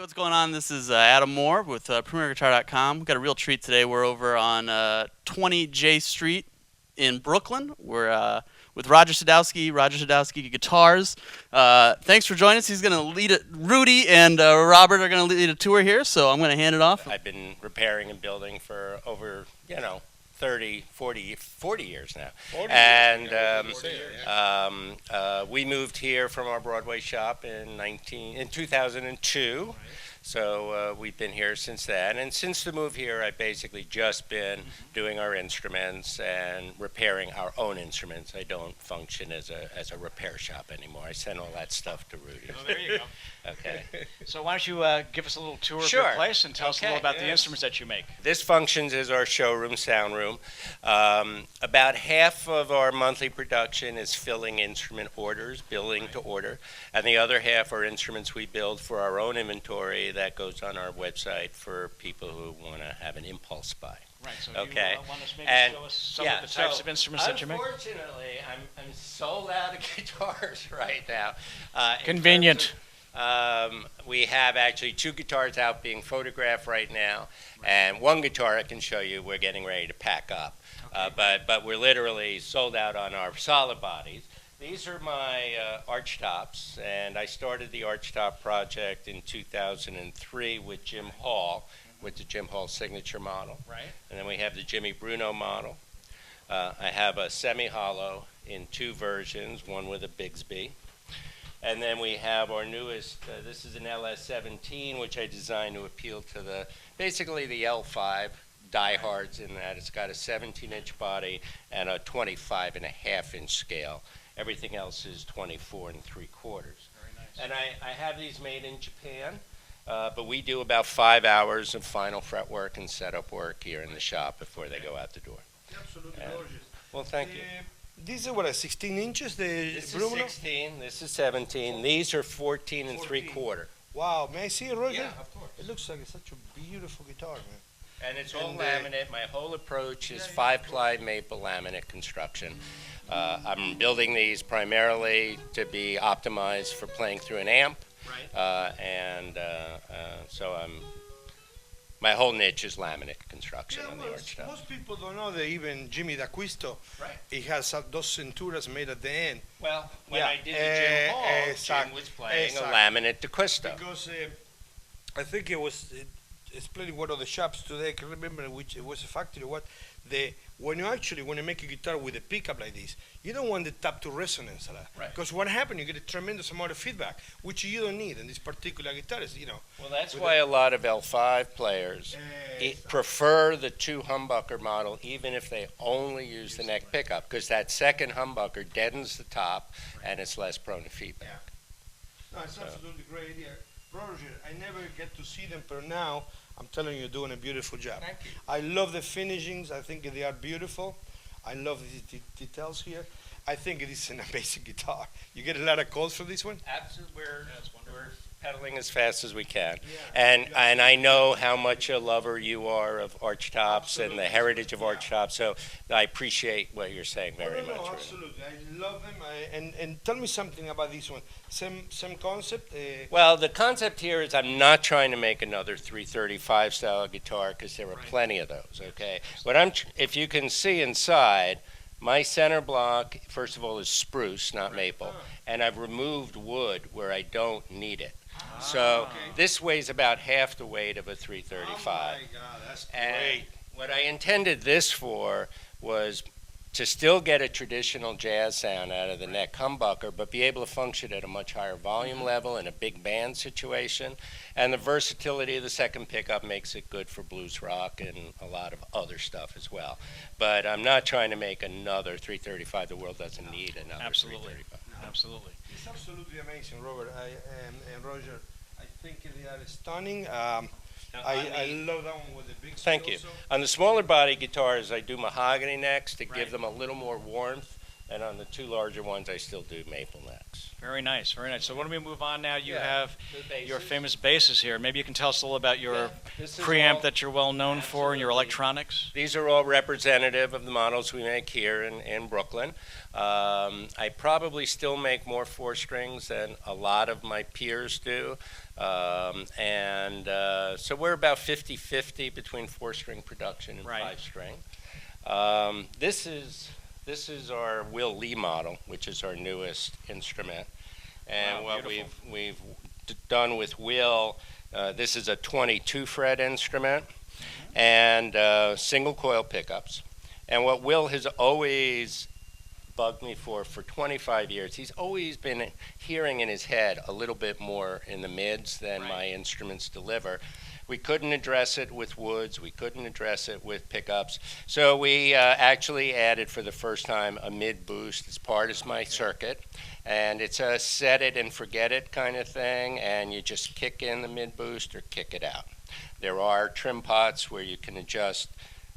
what's going on? This is Adam Moore with PremierGuitar.com. We've got a real treat today. We're over on 20 J Street in Brooklyn. We're with Roger Sadowsky Guitars. Thanks for joining us. He's going to lead it. Rudy and Robert are going to lead a tour here, so I'm going to hand it off. I've been repairing and building for over, 30, 40 years now. 40 and years. We moved here from our Broadway shop in 2002. Right. So we've been here since then. And since the move here, I've basically just been doing our instruments and repairing our own instruments. I don't function as a repair shop anymore. I send all that stuff to Rudy. Oh, there you go. Okay. So why don't you give us a little tour Sure. of your place and tell us a little about the instruments that you make. This functions as our showroom, sound room. About half of our monthly production is filling instrument orders, billing to order, and the other half are instruments we build for our own inventory that goes on our website for people who want to have an impulse buy. Right, so okay. You want to maybe show us some of the types of instruments that you make? Unfortunately, I'm sold out of guitars right now. Convenient. We have actually 2 guitars out being photographed right now, and 1 guitar I can show you we're getting ready to pack up. Okay. But we're literally sold out on our solid bodies. These are my Archtops, and I started the Archtop project in 2003 with Jim Hall, with the Jim Hall signature model. Right. And then we have the Jimmy Bruno model. I have a semi-hollow in 2 versions, one with a Bigsby. And then we have our newest, this is an LS17, which I designed to appeal to basically the L5 diehards in that it's got a 17-inch body and a 25.5-inch scale. Everything else is 24 3/4. Very nice. And I have these made in Japan, but we do about 5 hours of final fretwork and setup work here in the shop before they go out the door. Absolutely gorgeous. Well, thank you. These are what, 16 inches? This Bruno? is 16, this is 17. These are 14 3/4. Wow, may I see it, Roger? Yeah, of course. It looks like it's such a beautiful guitar, man. And it's all laminate. My whole approach is 5-ply maple laminate construction. I'm building these primarily to be optimized for playing through an amp. Right. So my whole niche is laminate construction on the Archtop. Most people don't know that even Jimmy D'Acquisto, Right. he has those centuras made at the end. Well, when Yeah, I did the Jim Hall, Jim was playing a laminate D'Acquisto. Because I think it's playing one of the shops today. I can't remember which it was a factory. When you make a guitar with a pickup like this, you don't want the tap to resonance a lot. Right. Because what happens, you get a tremendous amount of feedback, which you don't need in this particular guitar. Well, that's why a lot of L5 players prefer the 2 humbucker model, even if they only use the neck pickup, because that second humbucker deadens the top, and it's less prone to feedback. No, it's absolutely great idea. Roger, I never get to see them, but now I'm telling you, you're doing a beautiful job. Thank you. I love the finishings. I think they are beautiful. I love the details here. I think it is an amazing guitar. You get a lot of calls for this one? Absolutely. We're pedaling as fast as we can. And I know how much a lover you are of Archtops and the heritage of Archtops, so I appreciate what you're saying very much. No, absolutely. I love them. And tell me something about this one. Same concept? Well, the concept here is I'm not trying to make another 335 style guitar because there are plenty of those, okay? If you can see inside, my center block, first of all, is spruce, not maple, and I've removed wood where I don't need it. So this weighs about half the weight of a 335. Oh my God, that's great. What I intended this for was to still get a traditional jazz sound out of the neck humbucker, but be able to function at a much higher volume level in a big band situation. And the versatility of the second pickup makes it good for blues rock and a lot of other stuff as well. But I'm not trying to make another 335. The world doesn't need another 335. Absolutely. It's absolutely amazing, Robert and Roger. I think they are stunning. I love that one with the big Thank you. also. On the smaller body guitars, I do mahogany necks to give them a little more warmth And on the two larger ones, I still do maple necks. Very nice, very nice. So when we move on now, you Yeah, have the your bases. famous basses here. Maybe you can tell us a little about your Yeah, this is preamp all- that you're well known for and your Absolutely. electronics. These are all representative of the models we make here in Brooklyn. I probably still make more 4-strings than a lot of my peers do. So we're about 50-50 between 4-string production and Right. 5-string. This is our Will Lee model, which is our newest instrument. And Wow, what beautiful. we've done with Will, this is a 22 fret instrument and single coil pickups. And what Will has always bugged me for 25 years, he's always been hearing in his head a little bit more in the mids than Right. my instruments deliver. We couldn't address it with woods. We couldn't address it with pickups. So we actually added for the first time a mid boost as part of my circuit. And it's a set it and forget it kind of thing. And you just kick in the mid boost or kick it out. There are trim pots where you can adjust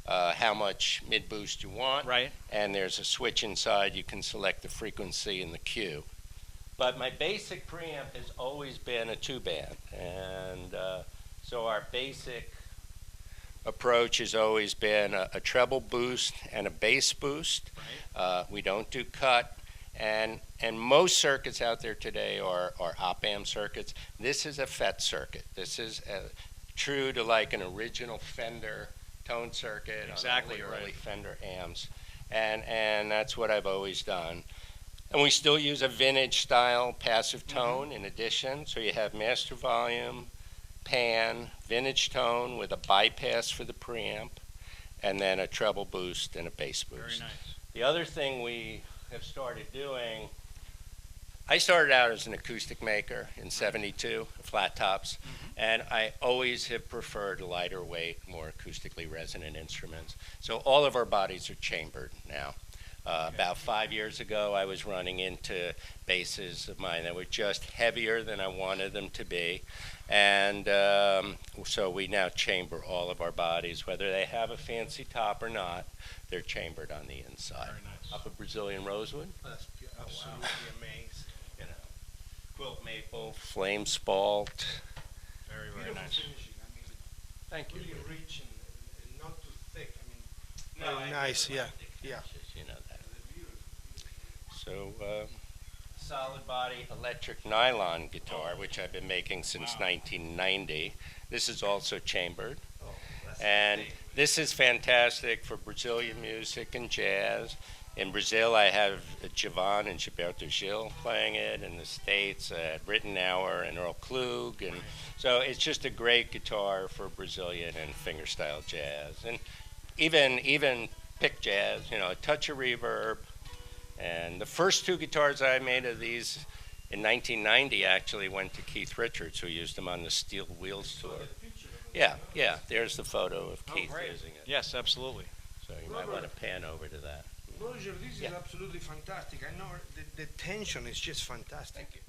how much mid boost you want. Right. And there's a switch inside. You can select the frequency and the cue. But my basic preamp has always been a 2-band. And so our basic approach has always been a treble boost and a bass boost. Right. We don't do cut. And most circuits out there today are op-amp circuits. This is a FET circuit. This is true to like an original Fender tone circuit. Exactly, on right. early Fender amps. And that's what I've always done. And we still use a vintage style passive tone in addition. So you have master volume, pan, vintage tone with a bypass for the preamp, and then a treble boost and a bass boost. Very nice. The other thing we have started doing, I started out as an acoustic maker in '72, flat tops, and I always have preferred lighter weight, more acoustically resonant instruments. So all of our bodies are chambered now. About 5 years ago, I was running into basses of mine that were just heavier than I wanted them to be. And so we now chamber all of our bodies, whether they have a fancy top or not, they're chambered on the inside. Very nice. Up a Brazilian rosewood, That's absolutely amazing. you know, quilt maple, flame spalt. Very, very Beautiful nice. finishing. I mean, Thank you. really rich and not too thick. I mean, No, very I nice. really Yeah, like the yeah. finishes, you know that. So, solid body electric nylon guitar, which I've been making since 1990. This is also chambered. And this is fantastic for Brazilian music and jazz. In Brazil, I have Javan and Gilberto Gil playing it. In the States, Rittenauer and Earl Klug. And so it's just a great guitar for Brazilian and fingerstyle jazz. And even pick jazz, you know, a touch of reverb. And the first 2 guitars I made of these in 1990 actually went to Keith Richards, who used them on the Steel Wheels tour. Yeah, there's the photo of Keith great. using it. Yes, absolutely. So you might want to pan over to that. Roger, this is Yeah. absolutely fantastic. I know the tension is just fantastic. Thank you.